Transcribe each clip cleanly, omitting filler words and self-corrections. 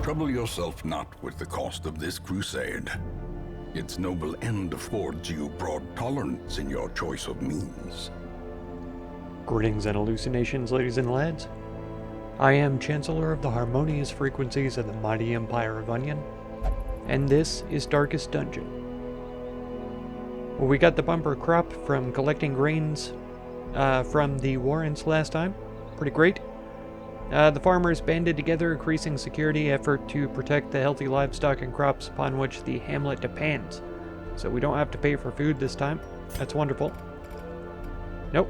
Trouble yourself not with the cost of this crusade. Its noble end affords you broad tolerance in your choice of means. Greetings and hallucinations, ladies and lads. I am Chancellor of the harmonious frequencies of the mighty Empire of Onion, and this is Darkest Dungeon. Well, we got the bumper crop from collecting grains from the Warrens last time. Pretty great. The farmers banded together, increasing security effort to protect the healthy livestock and crops upon which the hamlet depends. So we don't have to pay for food this time. That's wonderful. Nope.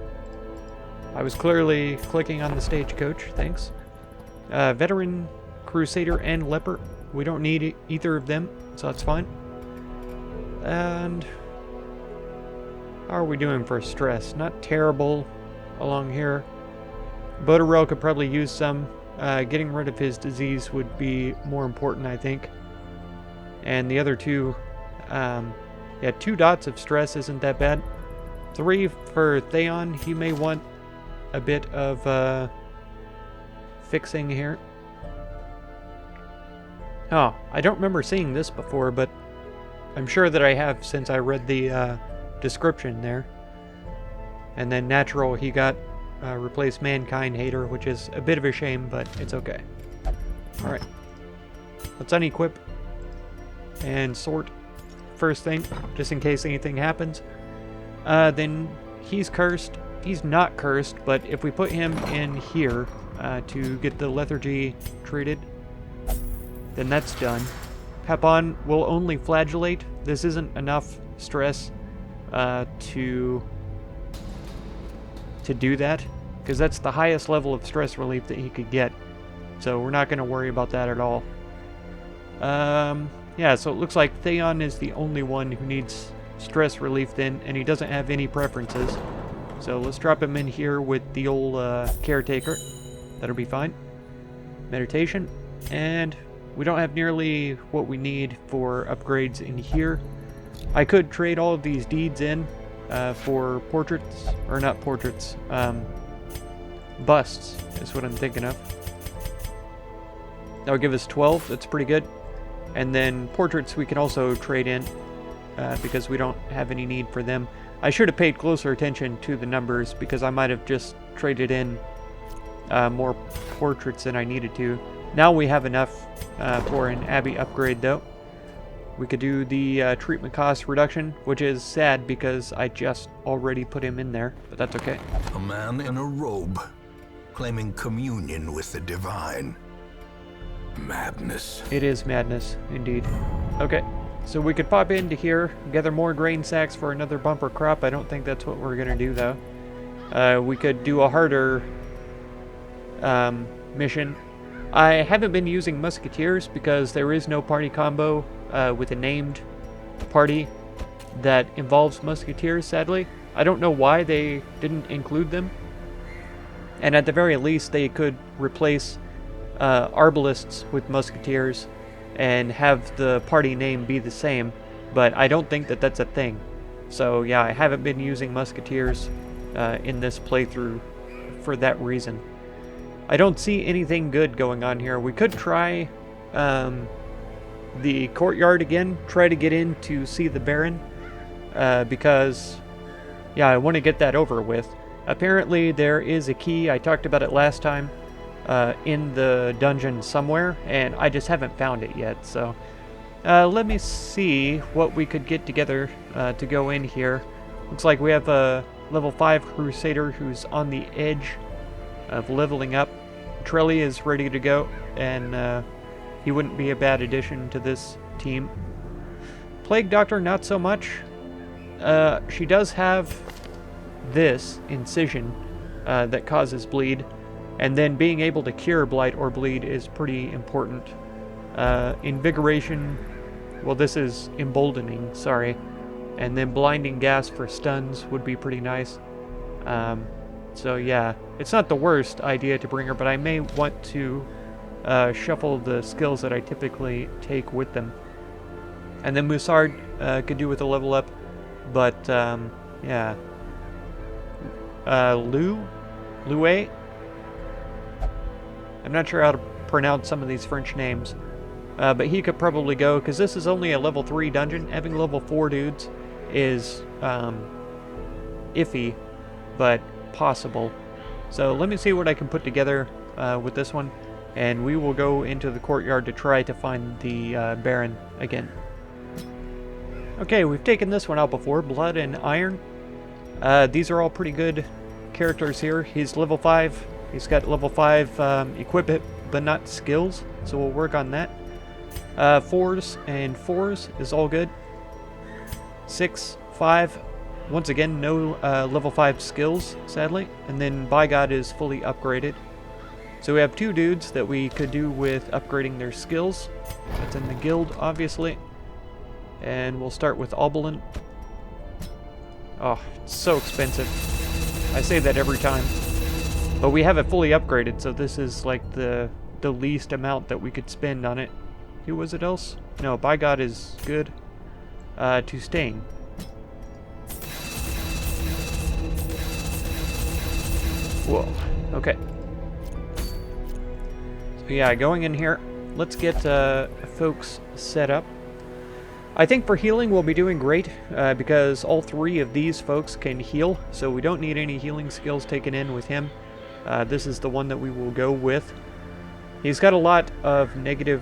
I was clearly clicking on the stagecoach, thanks. Veteran, Crusader, and Leper. We don't need either of them, so that's fine. And how are we doing for stress? Not terrible along here. Boterel could probably use some. Getting rid of his disease would be more important, I think. And the other two, yeah, 2 dots of stress isn't that bad. 3 for Theon. He may want a bit of fixing here. Oh, I don't remember seeing this before, but I'm sure that I have since I read the description there. And then natural, he got replaced mankind hater, which is a bit of a shame, but it's okay. Alright. Let's unequip and sort first thing, just in case anything happens. Then he's cursed. He's not cursed, but if we put him in here to get the lethargy treated, then that's done. Pepon will only flagellate. This isn't enough stress to do that, because that's the highest level of stress relief that he could get. So we're not going to worry about that at all. Yeah, so it looks like Theon is the only one who needs stress relief then, and he doesn't have any preferences. So let's drop him in here with the old caretaker. That'll be fine. Meditation. And we don't have nearly what we need for upgrades in here. I could trade all of these deeds in for portraits, or not portraits, busts is what I'm thinking of. That'll give us 12, that's pretty good. And then portraits we can also trade in, because we don't have any need for them. I should have paid closer attention to the numbers, because I might have just traded in more portraits than I needed to. Now we have enough for an Abbey upgrade though. We could do the treatment cost reduction, which is sad because I just already put him in there, but that's okay. A man in a robe, claiming communion with the divine. Madness. It is madness, indeed. Okay, so we could pop into here, gather more grain sacks for another bumper crop. I don't think that's what we're going to do, though. We could do a harder mission. I haven't been using musketeers because there is no party combo with a named party that involves musketeers, sadly. I don't know why they didn't include them. And at the very least, they could replace arbalists with musketeers and have the party name be the same, but I don't think that that's a thing. So yeah, I haven't been using musketeers in this playthrough for that reason. I don't see anything good going on here. We could try the Courtyard again, try to get in to see the Baron, because yeah, I want to get that over with. Apparently there is a key, I talked about it last time, in the dungeon somewhere, and I just haven't found it yet. So let me see what we could get together to go in here. Looks like we have a level 5 Crusader who's on the edge of leveling up. Trelly is ready to go, and he wouldn't be a bad addition to this team. Plague Doctor, not so much. She does have this incision that causes bleed, and then being able to cure blight or bleed is pretty important. Invigoration, well, this is emboldening, sorry, and then blinding gas for stuns would be pretty nice. So yeah, it's not the worst idea to bring her, but I may want to shuffle the skills that I typically take with them. And then Musard could do with a level up, but yeah. Lue? I'm not sure how to pronounce some of these French names. But he could probably go, because this is only a level 3 dungeon. Having level 4 dudes is iffy, but possible. So let me see what I can put together with this one, and we will go into the courtyard to try to find the Baron again. Okay, we've taken this one out before, Blood and Iron. These are all pretty good characters here. He's level 5. He's got level 5 equipment, but not skills, so we'll work on that. 4s and 4s is all good. 6, 5. Once again, no level 5 skills, sadly. And then By God is fully upgraded. So we have 2 dudes that we could do with upgrading their skills. That's in the guild, obviously. And we'll start with Oberlin. Oh, it's so expensive. I say that every time. But we have it fully upgraded, so this is like the least amount that we could spend on it. Who was it else? No, By God is good. To Stain. Whoa, okay. So yeah, going in here, let's get folks set up. I think for healing we'll be doing great, because all 3 of these folks can heal, so we don't need any healing skills taken in with him. This is the one that we will go with. He's got a lot of negative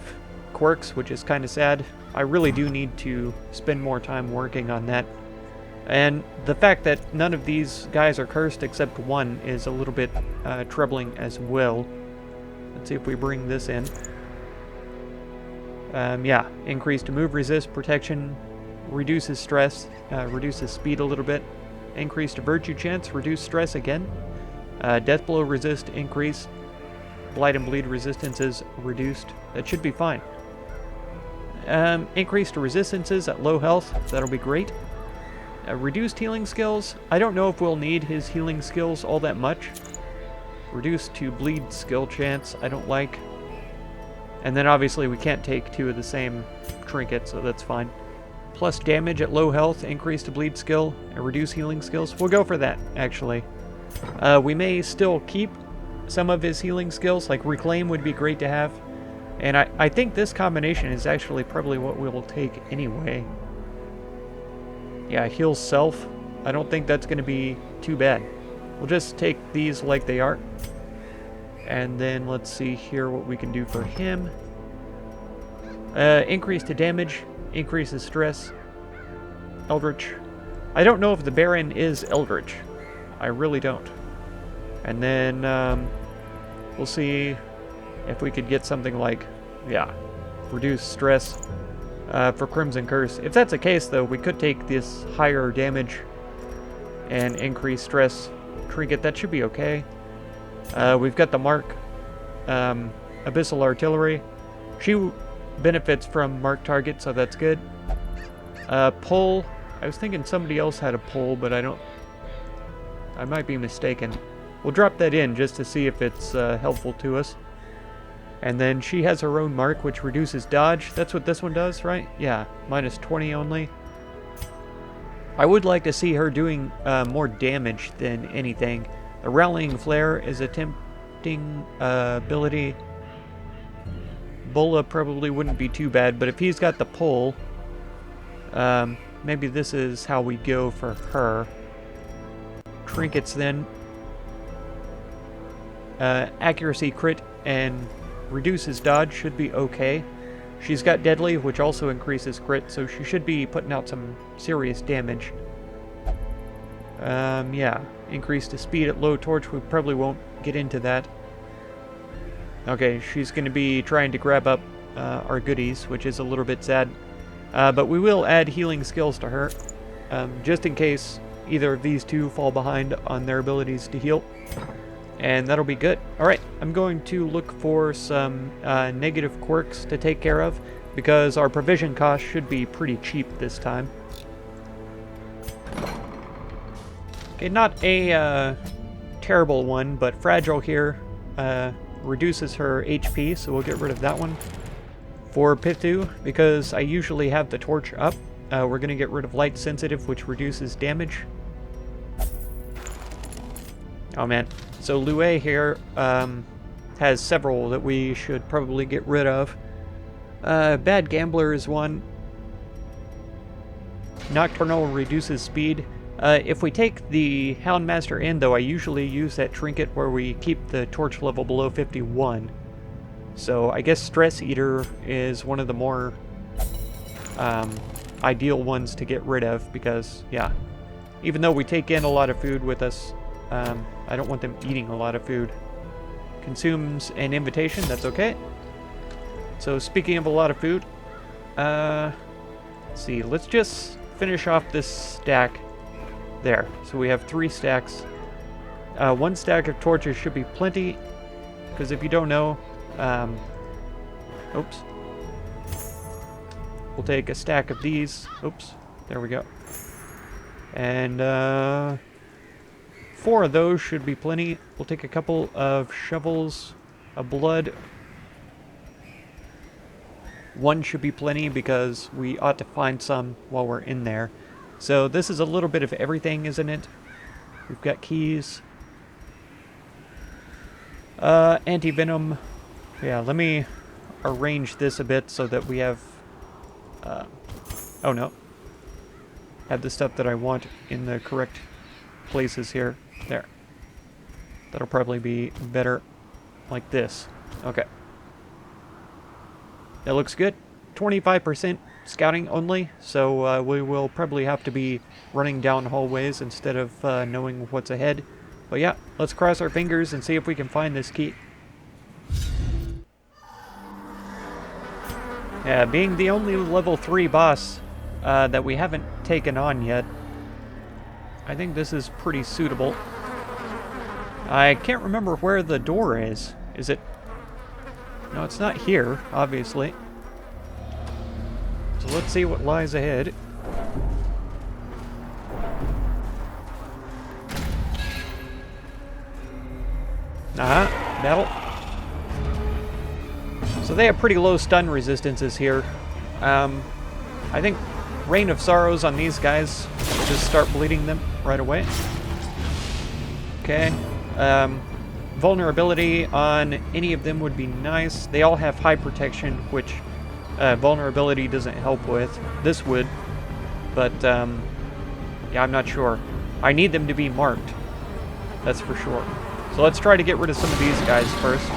quirks, which is kind of sad. I really do need to spend more time working on that. And the fact that none of these guys are cursed except one is a little bit troubling as well. Let's see if we bring this in. Yeah, increased move resist, protection, reduces stress, reduces speed a little bit, increased virtue chance, reduce stress again, death blow resist, increase, blight and bleed resistance is reduced. That should be fine. Increased resistances at low health, that'll be great. Reduced healing skills, I don't know if we'll need his healing skills all that much. Reduced to bleed skill chance, I don't like. And then obviously we can't take 2 of the same trinket, so that's fine. Plus damage at low health, increase to bleed skill, and reduce healing skills. We'll go for that, actually. We may still keep some of his healing skills, like Reclaim would be great to have. And I think this combination is actually probably what we will take anyway. Yeah, heal self. I don't think that's going to be too bad. We'll just take these like they are. And then let's see here what we can do for him. Increase to damage, increases stress. Eldritch. I don't know if the Baron is Eldritch. I really don't. And then we'll see if we could get something like, yeah, reduce stress for Crimson Curse. If that's the case, though, we could take this higher damage and increase stress trinket. That should be okay. We've got the Mark, Abyssal Artillery. She benefits from Mark target, so that's good. Pull. I was thinking somebody else had a pull, but I might be mistaken. We'll drop that in just to see if it's helpful to us. And then she has her own mark, which reduces dodge. That's what this one does, right? Yeah, minus 20 only. I would like to see her doing more damage than anything. The Rallying Flare is a tempting ability. Bola probably wouldn't be too bad, but if he's got the pull, maybe this is how we go for her. Trinkets then. Accuracy crit and reduces dodge should be okay. She's got Deadly, which also increases crit, so she should be putting out some serious damage. Yeah. Increase to speed at low torch, we probably won't get into that. Okay, she's going to be trying to grab up our goodies, which is a little bit sad. But we will add healing skills to her, just in case either of these two fall behind on their abilities to heal. And that'll be good. Alright, I'm going to look for some negative quirks to take care of, because our provision cost should be pretty cheap this time. Okay, not a terrible one, but Fragile here reduces her HP, so we'll get rid of that one. For Pt1, because I usually have the torch up, we're going to get rid of Light Sensitive, which reduces damage. Oh man. So Lue here has several that we should probably get rid of. Bad Gambler is one. Nocturnal reduces speed. If we take the Houndmaster in, though, I usually use that trinket where we keep the torch level below 51. So I guess Stress Eater is one of the more ideal ones to get rid of because, yeah, even though we take in a lot of food with us, I don't want them eating a lot of food. Consumes an invitation, that's okay. So speaking of a lot of food, let's see, let's just finish off this stack there. So we have 3 stacks. 1 stack of torches should be plenty, because if you don't know, oops. We'll take a stack of these. Oops, there we go. And 4 of those should be plenty. We'll take a couple of shovels of blood. 1 should be plenty because we ought to find some while we're in there. So this is a little bit of everything, isn't it? We've got keys. Anti-venom. Yeah, let me arrange this a bit so that we have... oh no. Have the stuff that I want in the correct places here. There. That'll probably be better like this. Okay. That looks good. 25% scouting only, so we will probably have to be running down hallways instead of knowing what's ahead. But yeah, let's cross our fingers and see if we can find this key. Yeah, being the only level 3 boss that we haven't taken on yet, I think this is pretty suitable. I can't remember where the door is. Is it... No, it's not here, obviously. So let's see what lies ahead. Battle. So they have pretty low stun resistances here. I think Rain of Sorrows on these guys, just start bleeding them right away. Okay. Vulnerability on any of them would be nice. They all have high protection, which vulnerability doesn't help with. This would, but yeah, I'm not sure. I need them to be marked. That's for sure. So let's try to get rid of some of these guys first.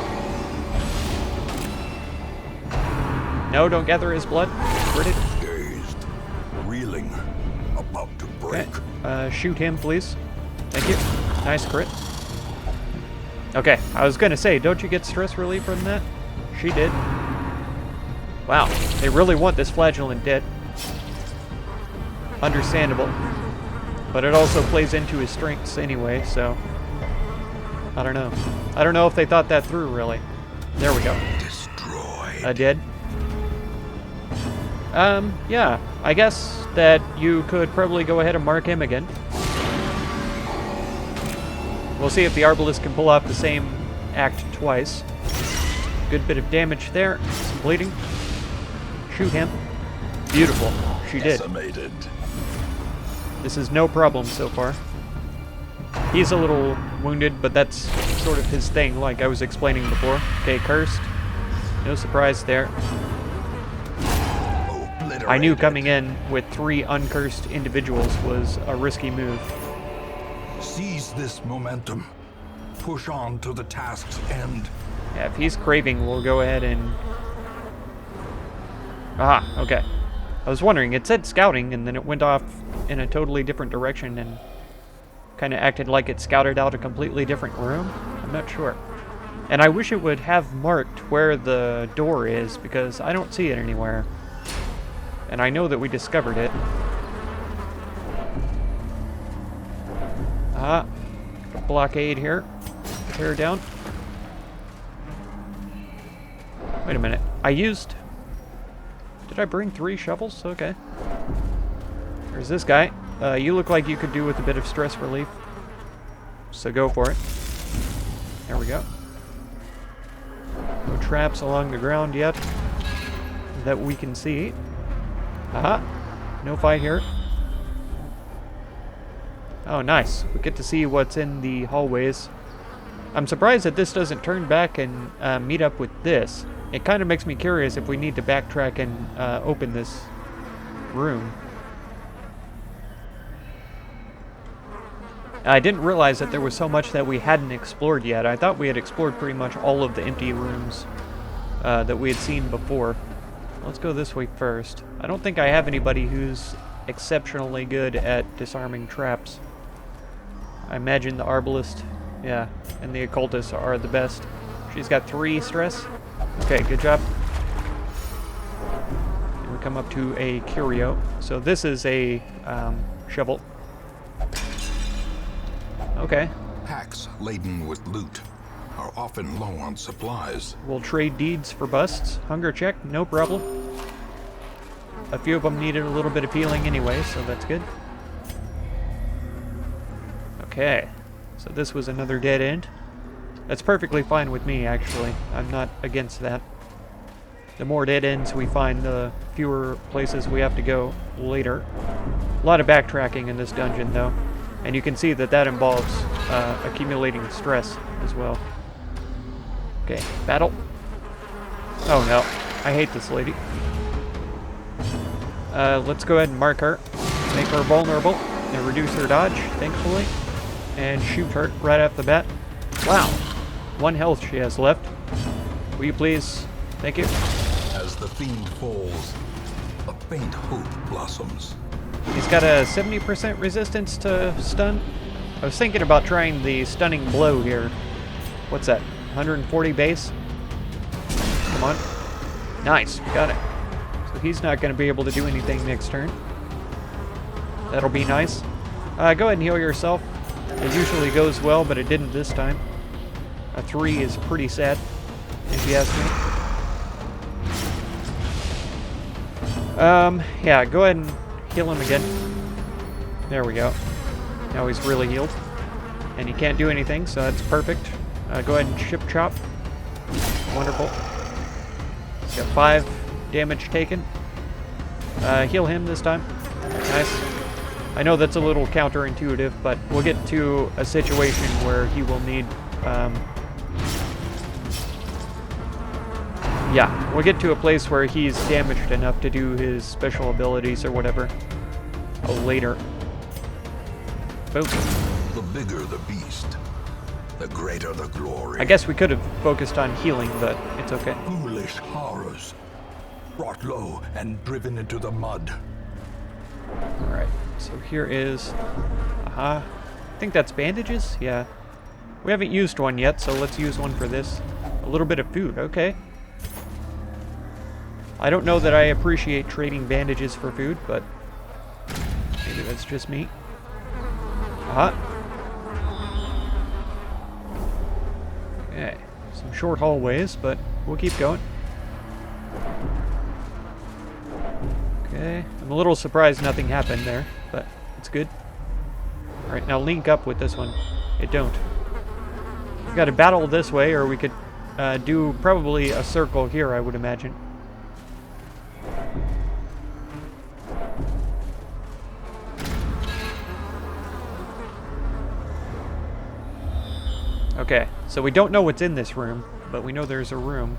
No, don't gather his blood. Rid it. Dazed, reeling, about to break. Okay. Shoot him, please. Thank you. Nice crit. Okay, I was gonna say, don't you get stress relief from that? She did. Wow, they really want this flagellant dead. Understandable. But it also plays into his strengths anyway, so... I don't know. I don't know if they thought that through, really. There we go. Destroyed. Dead. Yeah. I guess that you could probably go ahead and mark him again. We'll see if the Arbalest can pull off the same act twice. Good bit of damage there. Some bleeding. Shoot him. Beautiful. She did. Decimated. This is no problem so far. He's a little wounded, but that's sort of his thing, like I was explaining before. Okay, cursed. No surprise there. I knew coming in with 3 uncursed individuals was a risky move. Seize this momentum. Push on to the task's end. Yeah, if he's craving, we'll go ahead and... Ah, okay. I was wondering, it said scouting, and then it went off in a totally different direction, and kind of acted like it scouted out a completely different room? I'm not sure. And I wish it would have marked where the door is, because I don't see it anywhere. And I know that we discovered it. Blockade here. Tear down. Wait a minute. I used... Did I bring 3 shovels? Okay. There's this guy. You look like you could do with a bit of stress relief. So go for it. There we go. No traps along the ground yet that we can see. No fight here. Oh, nice. We get to see what's in the hallways. I'm surprised that this doesn't turn back and meet up with this. It kind of makes me curious if we need to backtrack and open this room. I didn't realize that there was so much that we hadn't explored yet. I thought we had explored pretty much all of the empty rooms that we had seen before. Let's go this way first. I don't think I have anybody who's exceptionally good at disarming traps. I imagine the Arbalist, yeah, and the Occultist are the best. She's got 3 stress. Okay, good job. And we come up to a curio. So this is a shovel. Okay. Packs laden with loot are often low on supplies. We'll trade deeds for busts. Hunger check, no problem. A few of them needed a little bit of healing anyway, so that's good. Okay, so this was another dead end. That's perfectly fine with me, actually. I'm not against that. The more dead ends we find, the fewer places we have to go later. A lot of backtracking in this dungeon, though. And you can see that that involves accumulating stress as well. Okay, battle. Oh no, I hate this lady. Let's go ahead and mark her. Make her vulnerable and reduce her dodge, thankfully. And shoot her right off the bat. Wow, 1 health she has left. Will you please? Thank you. As the fiend falls, a faint hope blossoms. He's got a 70% resistance to stun. I was thinking about trying the stunning blow here. What's that? 140 base? Come on. Nice, we got it. So he's not going to be able to do anything next turn. That'll be nice. Go ahead and heal yourself. It usually goes well, but it didn't this time. A 3 is pretty sad, if you ask me. Yeah, go ahead and heal him again. There we go. Now he's really healed. And he can't do anything, so that's perfect. Go ahead and ship chop. Wonderful. He's got 5 damage taken. Heal him this time. Nice. I know that's a little counterintuitive, but we'll get to a situation where he will need... yeah, we'll get to a place where he's damaged enough to do his special abilities or whatever. Later. Boom. The bigger the beast, the greater the glory. I guess we could have focused on healing, but it's okay. Foolish horrors, brought low and driven into the mud. Alright, so here is... I think that's bandages? Yeah. We haven't used one yet, so let's use one for this. A little bit of food, okay. I don't know that I appreciate trading bandages for food, but maybe that's just me. Okay, some short hallways, but we'll keep going. Okay, I'm a little surprised nothing happened there, but it's good. Alright, now link up with this one. It don't. We've got to battle this way, or we could do probably a circle here, I would imagine. Okay, so we don't know what's in this room, but we know there's a room.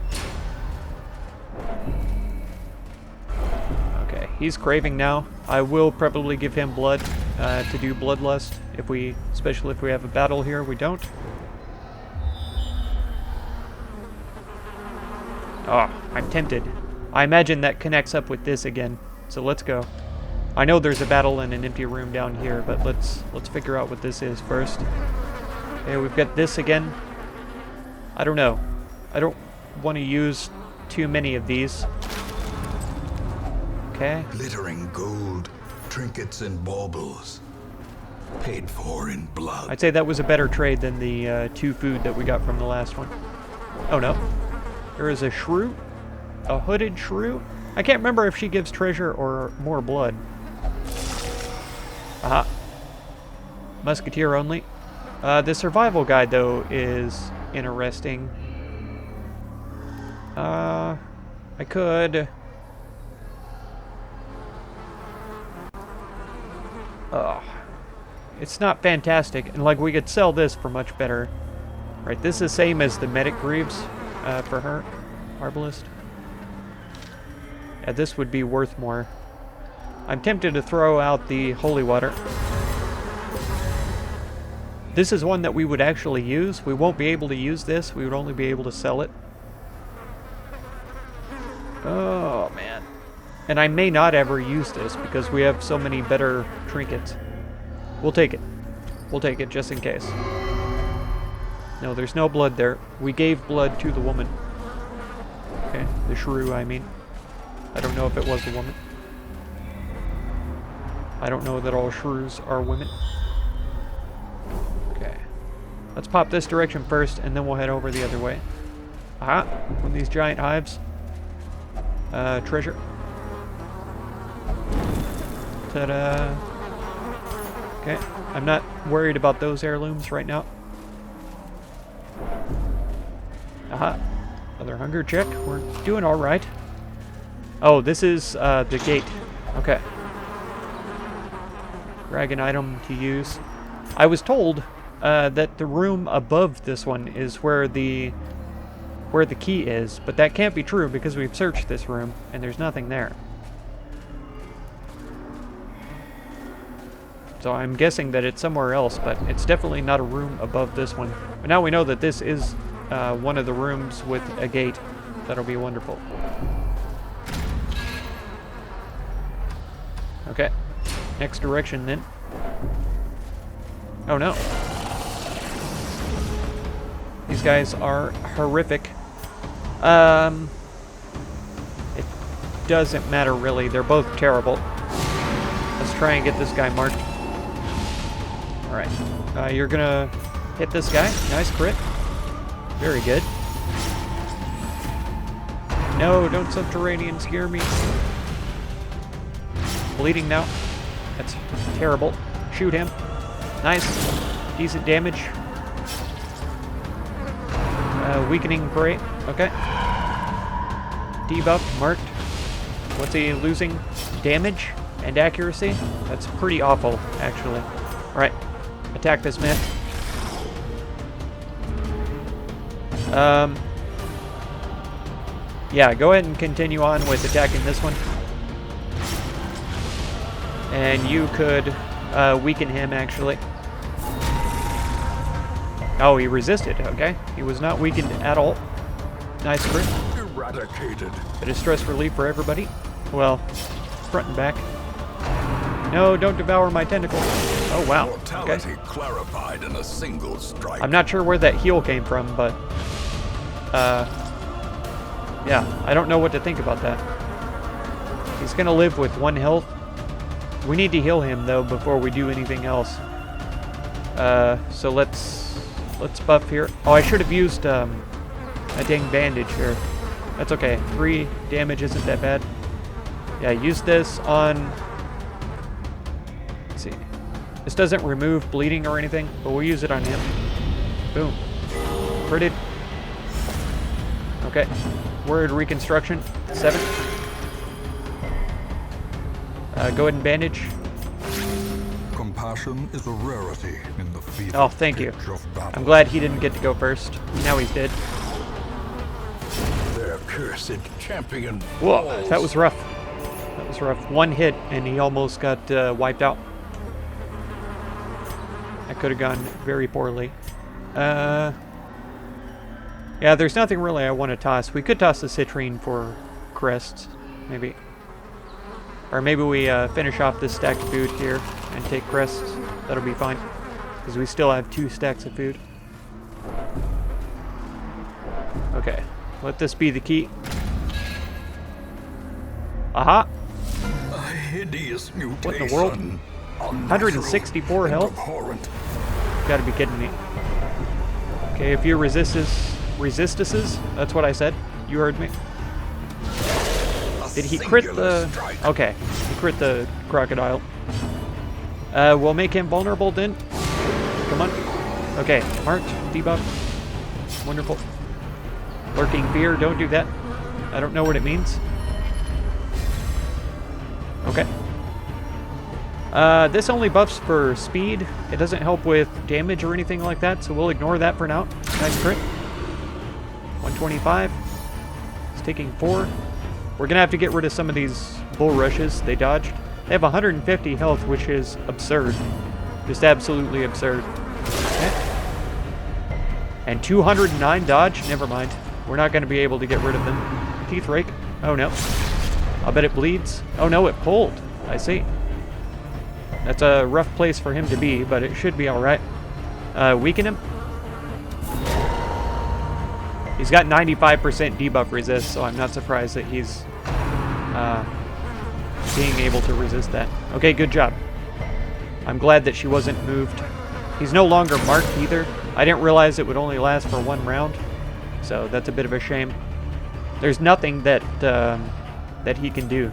Okay, he's craving now. I will probably give him blood to do bloodlust, especially if we have a battle here. We don't. Oh, I'm tempted. I imagine that connects up with this again, so let's go. I know there's a battle in an empty room down here, but let's figure out what this is first. Okay, we've got this again. I don't know. I don't want to use too many of these. Okay. Glittering gold, trinkets and baubles, paid for in blood. I'd say that was a better trade than the 2 food that we got from the last one. Oh no. There is a shrew. A hooded shrew. I can't remember if she gives treasure or more blood. Aha. Musketeer only. The survival guide, though, is interesting. I could... it's not fantastic, and like we could sell this for much better. Right, this is same as the medic greaves for her. Arbalist. Yeah, this would be worth more. I'm tempted to throw out the holy water. This is one that we would actually use. We won't be able to use this. We would only be able to sell it. Oh, man. And I may not ever use this because we have so many better trinkets. We'll take it. We'll take it just in case. No, there's no blood there. We gave blood to the woman. Okay, the shrew, I mean. I don't know if it was a woman. I don't know that all shrews are women. Okay. Let's pop this direction first, and then we'll head over the other way. Aha! One of these giant hives. Treasure. Ta-da! Okay, I'm not worried about those heirlooms right now. Aha! Another hunger check. We're doing alright. Oh, this is the gate. Okay. Drag an item to use. I was told that the room above this one is where the key is, but that can't be true because we've searched this room and there's nothing there. So I'm guessing that it's somewhere else, but it's definitely not a room above this one. But now we know that this is one of the rooms with a gate. That'll be wonderful. Okay. Next direction, then. Oh, no. These guys are horrific. It doesn't matter, really. They're both terrible. Let's try and get this guy marked. Alright. You're gonna hit this guy. Nice crit. Very good. No, don't subterranean scare me. Bleeding now. That's terrible. Shoot him. Nice. Decent damage. Weakening prey. Okay. Debuffed, marked. What's he losing? Damage and accuracy? That's pretty awful, actually. Alright. Attack this man. Yeah, go ahead and continue on with attacking this one. And you could weaken him, actually. Oh, he resisted. Okay. He was not weakened at all. Nice crit. Eradicated. Bit of stress relief for everybody. Well, front and back. No, don't devour my tentacles. Oh, wow. Mortality Okay. clarified in a single strike. I'm not sure where that heal came from, but... yeah, I don't know what to think about that. He's gonna live with 1 health. We need to heal him, though, before we do anything else. So let's buff here. Oh, I should have used a dang bandage here. That's okay. 3 damage isn't that bad. Yeah, use this on... Let's see. This doesn't remove bleeding or anything, but we'll use it on him. Boom. Critted. Okay. Word reconstruction. 7. Go ahead and bandage. Compassion is a rarity in the fever. Oh, thank you. Pitch of battle. I'm glad he didn't get to go first. Now he's dead. Their cursed champion. Whoa, falls. that was rough. That was rough. 1 hit, and he almost got wiped out. That could have gone very poorly. Yeah, there's nothing really I want to toss. We could toss the citrine for crests, maybe. Or maybe we finish off this stack of food here and take crests. That'll be fine. Because we still have 2 stacks of food. Okay. Let this be the key. Aha! A hideous mutation. What in the world? 164 health? Abhorrent. Gotta be kidding me. Okay, if you resistuses, that's what I said. You heard me. Did he crit the... Strike. Okay, he crit the crocodile. We'll make him vulnerable then. Come on. Okay, marked, debuff. Wonderful. Lurking fear, don't do that. I don't know what it means. Okay. This only buffs for speed. It doesn't help with damage or anything like that, so we'll ignore that for now. Nice crit. 125. He's taking 4. We're going to have to get rid of some of these bull rushes. They dodged. They have 150 health, which is absurd. Just absolutely absurd. Okay. And 209 dodge? Never mind. We're not going to be able to get rid of them. Teeth rake. Oh, no. I'll bet it bleeds. Oh, no, it pulled. I see. That's a rough place for him to be, but it should be all right. Weaken him. He's got 95% debuff resist, so I'm not surprised that he's being able to resist that. Okay, good job. I'm glad that she wasn't moved. He's no longer marked either. I didn't realize it would only last for 1 round, so that's a bit of a shame. There's nothing that that he can do.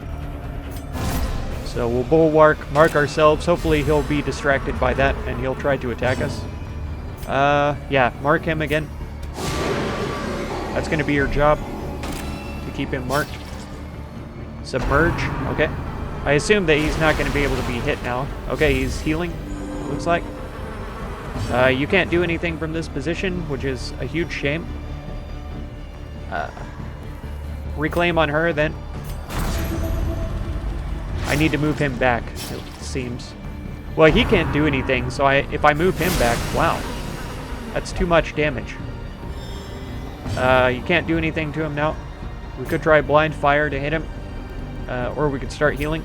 So we'll bulwark, mark ourselves. Hopefully he'll be distracted by that and he'll try to attack us. Yeah, mark him again. That's going to be your job, to keep him marked. Submerge, okay. I assume that he's not going to be able to be hit now. Okay, he's healing, it looks like. You can't do anything from this position, which is a huge shame. Reclaim on her, then. I need to move him back, it seems. Well, he can't do anything, so if I move him back, wow. That's too much damage. You can't do anything to him now. We could try blind fire to hit him. Or we could start healing.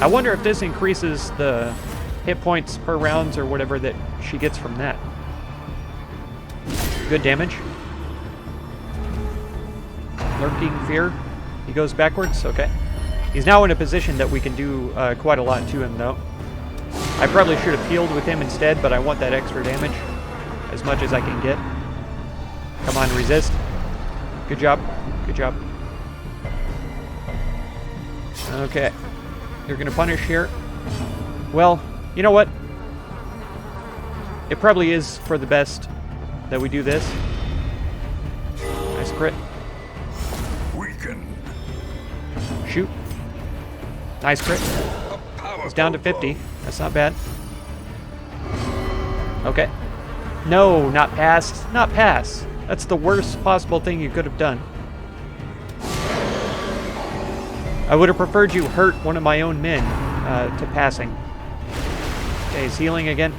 I wonder if this increases the hit points per rounds or whatever that she gets from that. Good damage. Lurking fear. He goes backwards? Okay. He's now in a position that we can do quite a lot to him, though. I probably should have healed with him instead, but I want that extra damage as much as I can get. Come on, resist. Good job. Good job. Okay. You're going to punish here. Well, you know what? It probably is for the best that we do this. Nice crit. Weaken. Shoot. Nice crit. It's down to 50. That's not bad. Okay. No, not pass. Not pass. That's the worst possible thing you could have done. I would have preferred you hurt one of my own men to passing. Okay, he's healing again.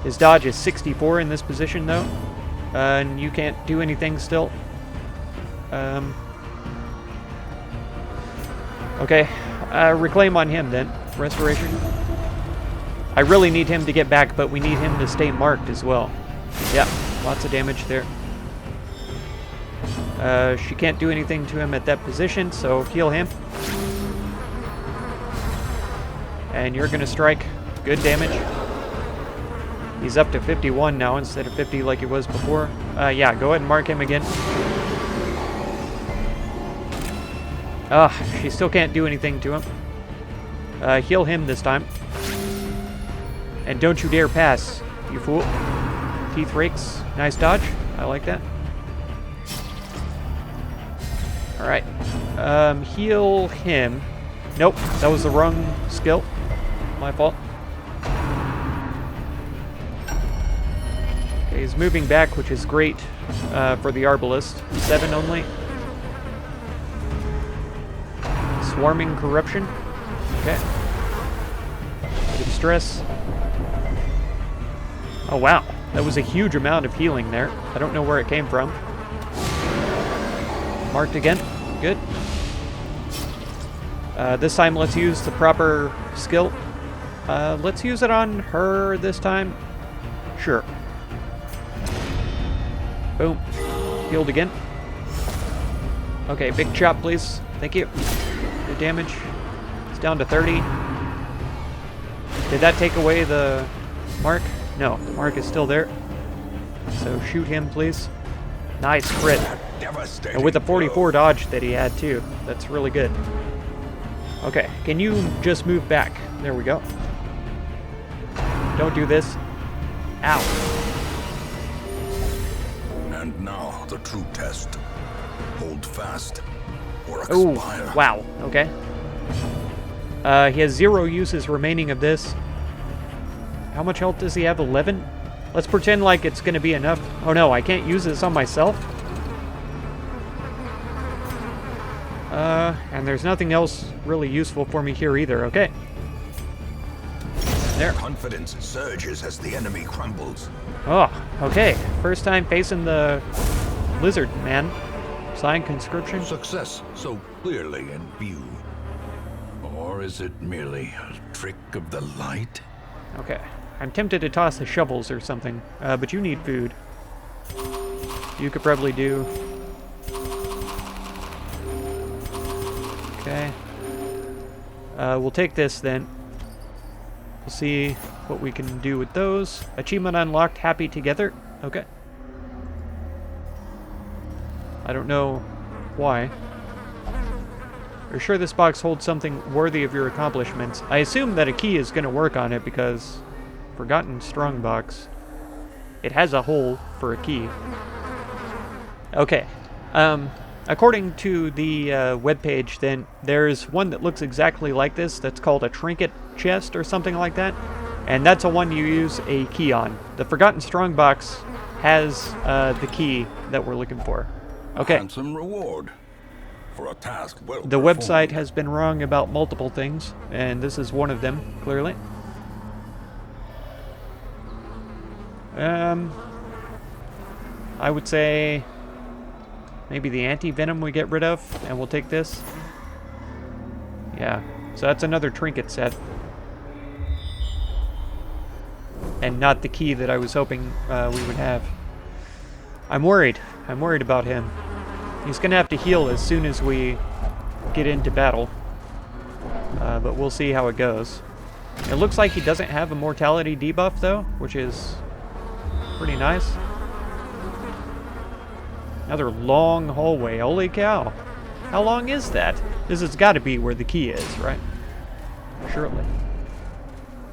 His dodge is 64 in this position, though. And you can't do anything still. Okay, reclaim on him then. Restoration. I really need him to get back, but we need him to stay marked as well. Yeah, lots of damage there. She can't do anything to him at that position, so heal him. And you're going to strike. Good damage. He's up to 51 now instead of 50 like he was before. Yeah, go ahead and mark him again. She still can't do anything to him. Heal him this time. And don't you dare pass, you fool. Teeth rakes. Nice dodge. I like that. Alright. Heal him. Nope, that was the wrong skill. My fault. Okay, he's moving back, which is great for the Arbalist. 7 only. Swarming corruption. Okay. Bit of stress. Oh wow, that was a huge amount of healing there. I don't know where it came from. Marked again. Good. This time let's use the proper skill. Let's use it on her this time. Sure. Boom. Healed again. Okay, big chop please. Thank you. Good damage. It's down to 30. Did that take away the mark? No, the mark is still there. So shoot him, please. Nice crit. And with the 44 dodge that he had, too. That's really good. Okay, can you just move back? There we go. Don't do this. Ow. And now the true test. Hold fast or expire. Oh, wow. Okay. He has 0 uses remaining of this. How much health does he have? 11? Let's pretend like it's going to be enough. Oh no, I can't use this on myself? And there's nothing else really useful for me here either. Okay. There. Confidence surges as the enemy crumbles. Oh, okay. First time facing the lizard man. Sign conscription. Success so clearly in view. Or is it merely a trick of the light? Okay. I'm tempted to toss the shovels or something, but you need food. You could probably do... Okay. We'll take this then. We'll see what we can do with those. Achievement unlocked, happy together. Okay. I don't know why. Are you sure this box holds something worthy of your accomplishments? I assume that a key is going to work on it because Forgotten Strongbox. It has a hole for a key. Okay. According to the webpage, then, there's one that looks exactly like this that's called a trinket chest or something like that. And that's a one you use a key on. The Forgotten Strongbox has the key that we're looking for. Okay. A handsome reward for a task well The performed. website has been wrong about multiple things, and this is one of them, clearly. I would say maybe the anti-venom we get rid of, and we'll take this. Yeah, so that's another trinket set. And not the key that I was hoping we would have. I'm worried. I'm worried about him. He's going to have to heal as soon as we get into battle. But we'll see how it goes. It looks like he doesn't have a mortality debuff, though, which is pretty nice. Another long hallway. Holy cow. How long is that? This has got to be where the key is, right? Surely.